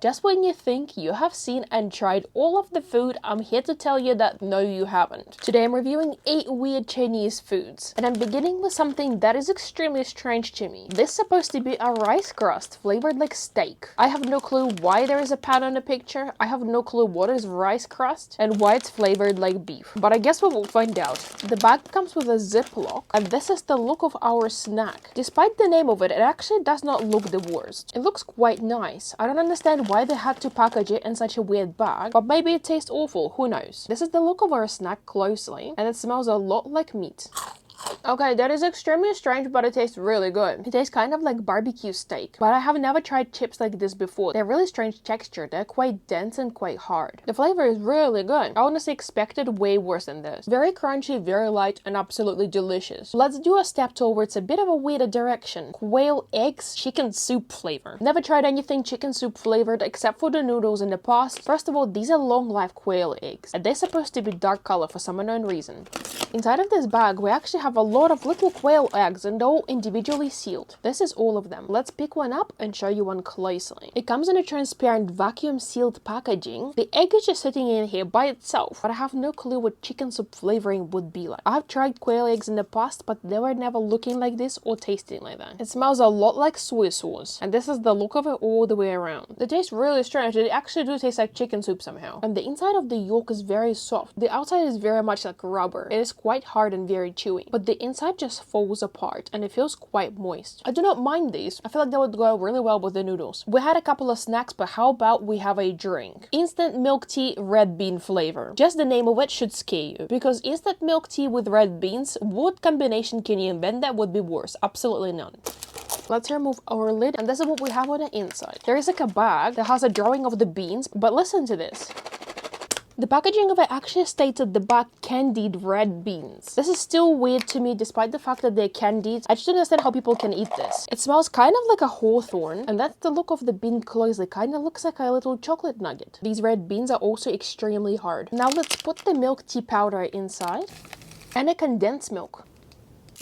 Just when you think you have seen and tried all of the food, I'm here to tell you that no, you haven't. Today I'm reviewing 8 weird Chinese foods, and I'm beginning with something that is extremely strange to me. This is supposed to be a rice crust flavored like steak. I have no clue why there is a pan on the picture, I have no clue what is rice crust, and why it's flavored like beef. But I guess we will find out. The bag comes with a ziplock, and this is the look of our snack. Despite the name of it, it actually does not look the worst. It looks quite nice. I don't understand why they had to package it in such a weird bag, but maybe it tastes awful, who knows. This is the look of our snack closely, and it smells a lot like meat. Okay, that is extremely strange, but it tastes really good. It tastes kind of like barbecue steak, but I have never tried chips like this before. They're really strange texture. They're quite dense and quite hard. The flavor is really good. I honestly expected way worse than this. Very crunchy, very light, and absolutely delicious. Let's do a step towards a bit of a weirder direction. Quail eggs, chicken soup flavor. Never tried anything chicken soup flavored except for the noodles in the past. First of all, these are long life quail eggs, and they're supposed to be dark color for some unknown reason. Inside of this bag, we actually have a lot of little quail eggs, and they're all individually sealed. This is all of them. Let's pick one up and show you one closely. It comes in a transparent vacuum sealed packaging. The egg is just sitting in here by itself, but I have no clue what chicken soup flavoring would be like. I've tried quail eggs in the past, but they were never looking like this or tasting like that. It smells a lot like soy sauce, and this is the look of it all the way around. They taste really strange. They actually do taste like chicken soup somehow. And the inside of the yolk is very soft. The outside is very much like rubber. It is quite hard and very chewy, but the inside just falls apart and it feels quite moist. I do not mind these. I feel like they would go really well with the noodles. We had a couple of snacks, but how about we have a drink? Instant milk tea red bean flavor. Just the name of it should scare you, because instant milk tea with red beans, what combination can you invent that would be worse? Absolutely none. Let's remove our lid, and this is what we have on the inside. There is like a bag that has a drawing of the beans, but listen to this. The packaging of it actually states at the back candied red beans. This is still weird to me despite the fact that they're candied. I just don't understand how people can eat this. It smells kind of like a hawthorn, and that's the look of the bean closely. Kind of looks like a little chocolate nugget. These red beans are also extremely hard. Now let's put the milk tea powder inside and a condensed milk.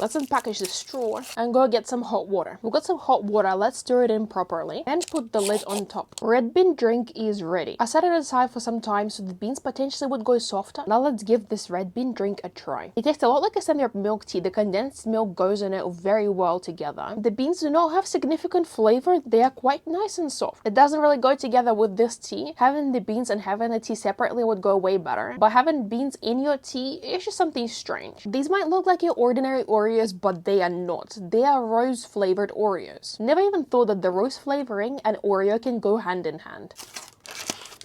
Let's unpackage the straw and go get some hot water. We've got some hot water, let's stir it in properly and put the lid on top. Red bean drink is ready. I set it aside for some time so the beans potentially would go softer. Now let's give this red bean drink a try. It tastes a lot like a standard milk tea. The condensed milk goes in it very well together. The beans do not have significant flavor. They are quite nice and soft. It doesn't really go together with this tea. Having the beans and having the tea separately would go way better. But having beans in your tea is just something strange. These might look like your ordinary Oreos, but they are not. They are rose flavored Oreos. Never even thought that the rose flavoring and Oreo can go hand in hand.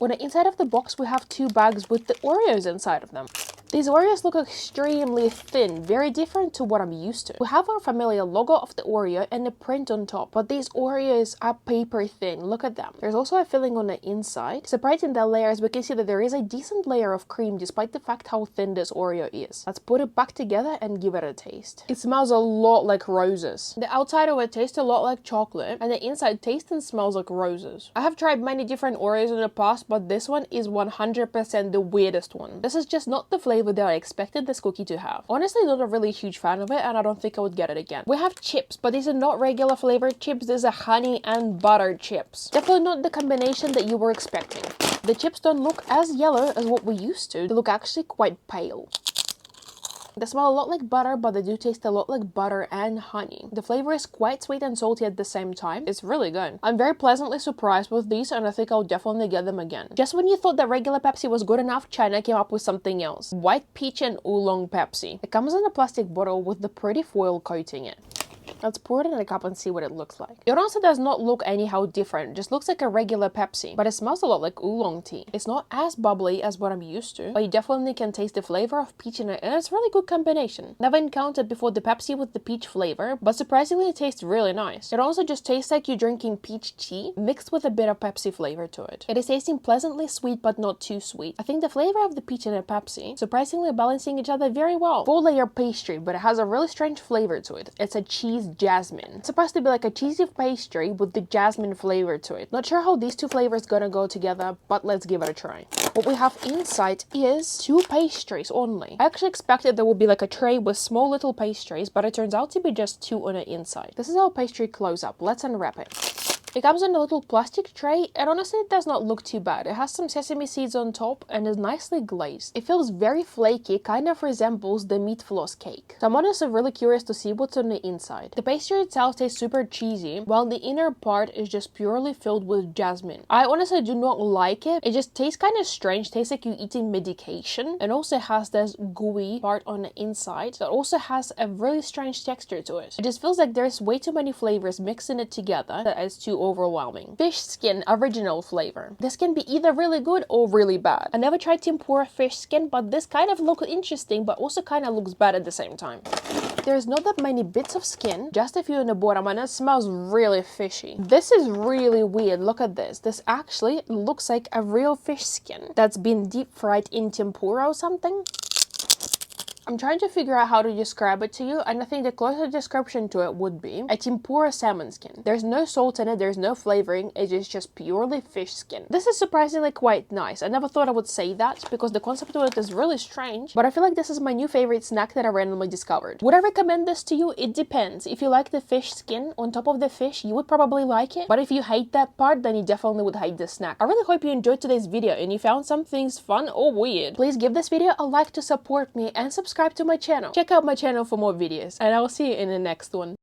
On the inside of the box, we have 2 bags with the Oreos inside of them. These Oreos look extremely thin, very different to what I'm used to. We have our familiar logo of the Oreo and the print on top, but these Oreos are paper thin. Look at them. There's also a filling on the inside. Separating the layers, we can see that there is a decent layer of cream despite the fact how thin this Oreo is. Let's put it back together and give it a taste. It smells a lot like roses. The outside of it tastes a lot like chocolate, and the inside tastes and smells like roses. I have tried many different Oreos in the past, but this one is 100% the weirdest one. This is just not the flavor that I expected this cookie to have. Honestly, not a really huge fan of it, and I don't think I would get it again. We have chips, but these are not regular flavored chips. These are honey and butter chips. Definitely not the combination that you were expecting. The chips don't look as yellow as what we used to. They look actually quite pale. They smell a lot like butter, but they do taste a lot like butter and honey. The flavor is quite sweet and salty at the same time. It's really good. I'm very pleasantly surprised with these, and I think I'll definitely get them again. Just when you thought that regular Pepsi was good enough, China came up with something else. White peach and oolong Pepsi. It comes in a plastic bottle with the pretty foil coating it. Let's pour it in a cup and see what it looks like. It honestly does not look anyhow different. It just looks like a regular Pepsi, but it smells a lot like oolong tea. It's not as bubbly as what I'm used to, but you definitely can taste the flavor of peach in it, and it's a really good combination. Never encountered before the Pepsi with the peach flavor, but surprisingly it tastes really nice. It also just tastes like you're drinking peach tea mixed with a bit of Pepsi flavor to it. It is tasting pleasantly sweet, but not too sweet. I think the flavor of the peach and the Pepsi surprisingly balancing each other very well. 4-layer pastry, but it has a really strange flavor to it. It's a cheese jasmine. It's supposed to be like a cheesy pastry with the jasmine flavor to it. Not sure how these 2 flavors gonna go together, but let's give it a try. What we have inside is 2 pastries only. I actually expected there would be like a tray with small little pastries, but it turns out to be just 2 on the inside. This is our pastry close up. Let's unwrap it. It comes in a little plastic tray, and honestly it does not look too bad. It has some sesame seeds on top and is nicely glazed. It feels very flaky, kind of resembles the meat floss cake. So I'm honestly really curious to see what's on the inside. The pastry itself tastes super cheesy, while the inner part is just purely filled with jasmine. I honestly do not like it. It just tastes kind of strange, tastes like you're eating medication, and also has this gooey part on the inside that also has a really strange texture to it. It just feels like there's way too many flavors mixing it together that is too overwhelming. Fish skin original flavor. This can be either really good or really bad. I never tried tempura fish skin, but this kind of looks interesting, but also kind of looks bad at the same time. There's not that many bits of skin, just a few in the bottom, and it smells really fishy. This is really weird. Look at this. This actually looks like a real fish skin that's been deep fried in tempura or something. I'm trying to figure out how to describe it to you, and I think the closest description to it would be a tempura salmon skin. There's no salt in it, there's no flavoring, it is just purely fish skin. This is surprisingly quite nice. I never thought I would say that because the concept of it is really strange, but I feel like this is my new favorite snack that I randomly discovered. Would I recommend this to you? It depends. If you like the fish skin on top of the fish, you would probably like it, but if you hate that part, then you definitely would hate this snack. I really hope you enjoyed today's video and you found some things fun or weird. Please give this video a like to support me and subscribe to my channel. Check out my channel for more videos, and I will see you in the next one.